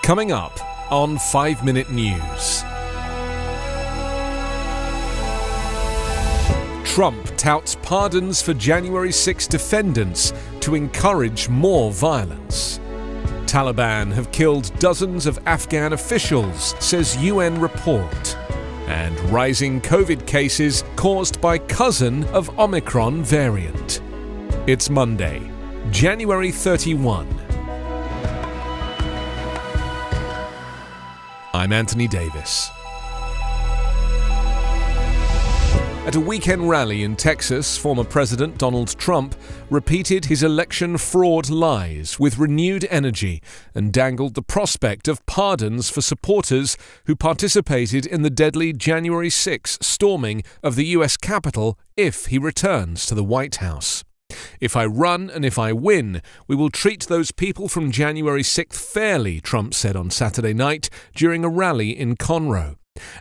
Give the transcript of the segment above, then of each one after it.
Coming up on 5 Minute News. Trump touts pardons for January 6 defendants to encourage more violence. Taliban have killed dozens of Afghan officials, says UN report. And rising COVID cases caused by cousin of Omicron variant. It's Monday, January 31. I'm Anthony Davis. At a weekend rally in Texas, former President Donald Trump repeated his election fraud lies with renewed energy and dangled the prospect of pardons for supporters who participated in the deadly January 6 storming of the U.S. Capitol if he returns to the White House. "If I run and if I win, we will treat those people from January 6th fairly," Trump said on Saturday night during a rally in Conroe.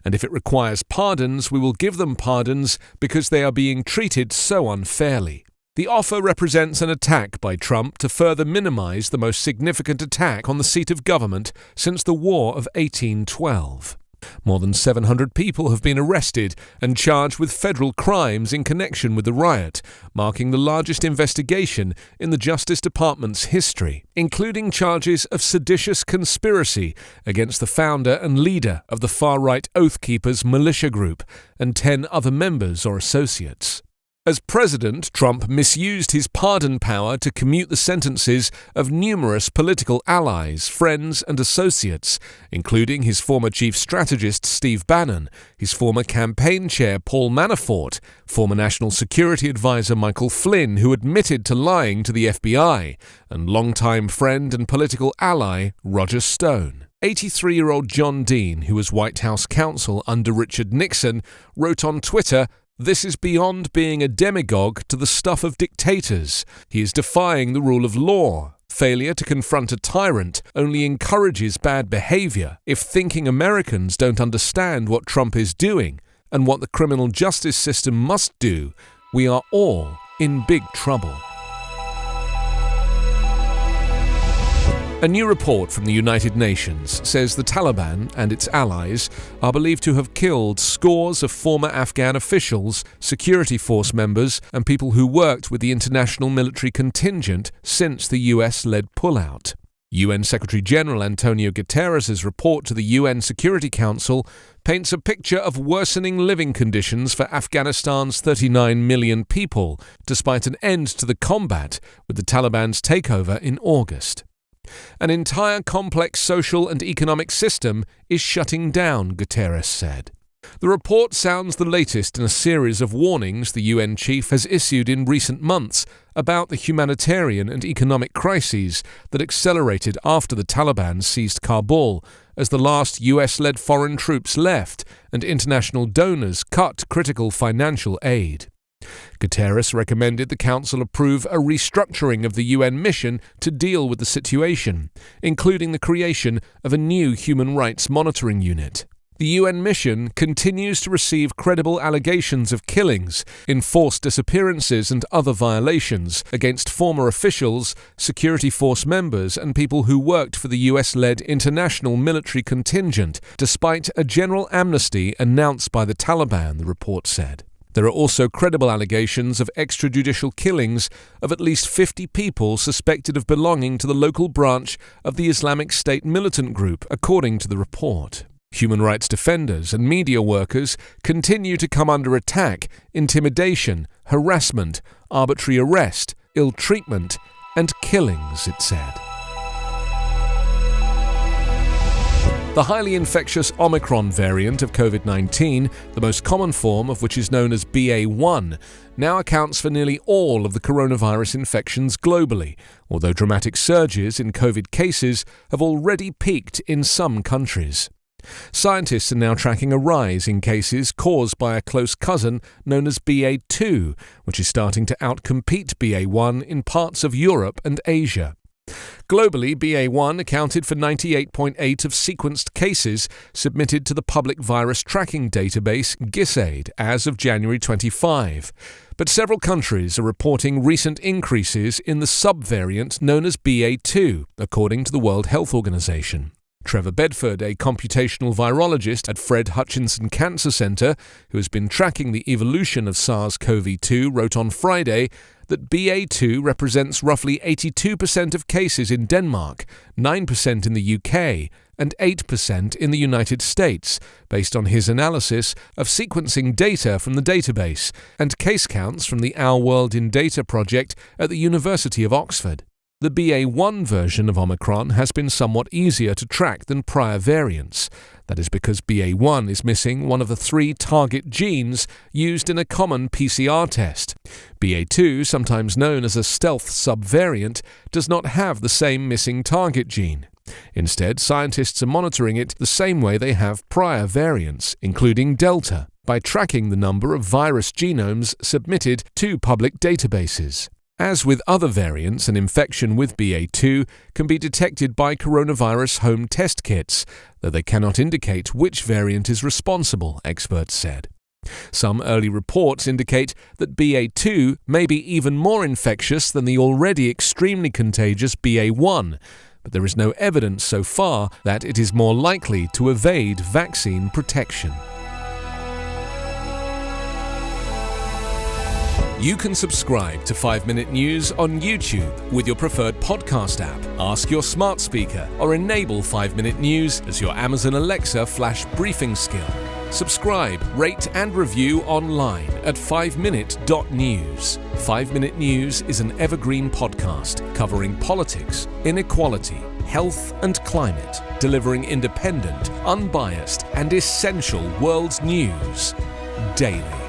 "And if it requires pardons, we will give them pardons because they are being treated so unfairly." The offer represents an attack by Trump to further minimize the most significant attack on the seat of government since the War of 1812. More than 700 people have been arrested and charged with federal crimes in connection with the riot, marking the largest investigation in the Justice Department's history, including charges of seditious conspiracy against the founder and leader of the far-right Oath Keepers militia group and 10 other members or associates. As president, Trump misused his pardon power to commute the sentences of numerous political allies, friends and associates, including his former chief strategist Steve Bannon, his former campaign chair Paul Manafort, former National Security Advisor Michael Flynn, who admitted to lying to the FBI, and longtime friend and political ally Roger Stone. 83-year-old John Dean, who was White House counsel under Richard Nixon, wrote on Twitter, "This is beyond being a demagogue to the stuff of dictators. He is defying the rule of law. Failure to confront a tyrant only encourages bad behavior. If thinking Americans don't understand what Trump is doing and what the criminal justice system must do, we are all in big trouble." A new report from the United Nations says the Taliban and its allies are believed to have killed scores of former Afghan officials, security force members, and people who worked with the international military contingent since the US-led pullout. UN Secretary-General Antonio Guterres' report to the UN Security Council paints a picture of worsening living conditions for Afghanistan's 39 million people, despite an end to the combat with the Taliban's takeover in August. "An entire complex social and economic system is shutting down," Guterres said. The report sounds the latest in a series of warnings the UN chief has issued in recent months about the humanitarian and economic crises that accelerated after the Taliban seized Kabul as the last US-led foreign troops left and international donors cut critical financial aid. Guterres recommended the Council approve a restructuring of the UN mission to deal with the situation, including the creation of a new human rights monitoring unit. The UN mission continues to receive credible allegations of killings, enforced disappearances and other violations against former officials, security force members and people who worked for the US-led international military contingent, despite a general amnesty announced by the Taliban, the report said. There are also credible allegations of extrajudicial killings of at least 50 people suspected of belonging to the local branch of the Islamic State militant group, according to the report. Human rights defenders and media workers continue to come under attack, intimidation, harassment, arbitrary arrest, ill treatment, and killings, it said. The highly infectious Omicron variant of COVID-19, the most common form of which is known as BA.1, now accounts for nearly all of the coronavirus infections globally, although dramatic surges in COVID cases have already peaked in some countries. Scientists are now tracking a rise in cases caused by a close cousin known as BA.2, which is starting to outcompete BA.1 in parts of Europe and Asia. Globally, BA.1 accounted for 98.8% of sequenced cases submitted to the public virus tracking database GISAID as of January 25. But several countries are reporting recent increases in the subvariant known as BA.2, according to the World Health Organization. Trevor Bedford, a computational virologist at Fred Hutchinson Cancer Center, who has been tracking the evolution of SARS-CoV-2, wrote on Friday that BA2 represents roughly 82% of cases in Denmark, 9% in the UK, and 8% in the United States, based on his analysis of sequencing data from the database and case counts from the Our World in Data project at the University of Oxford. The BA1 version of Omicron has been somewhat easier to track than prior variants. That is because BA1 is missing one of the 3 target genes used in a common PCR test. BA2, sometimes known as a stealth subvariant, does not have the same missing target gene. Instead, scientists are monitoring it the same way they have prior variants, including Delta, by tracking the number of virus genomes submitted to public databases. As with other variants, an infection with BA2 can be detected by coronavirus home test kits, though they cannot indicate which variant is responsible, experts said. Some early reports indicate that BA2 may be even more infectious than the already extremely contagious BA1, but there is no evidence so far that it is more likely to evade vaccine protection. You can subscribe to 5-Minute News on YouTube with your preferred podcast app. Ask your smart speaker or enable 5-Minute News as your Amazon Alexa flash briefing skill. Subscribe, rate and review online at 5minute.news. 5-Minute News is an Evergreen podcast covering politics, inequality, health and climate, delivering independent, unbiased and essential world news daily.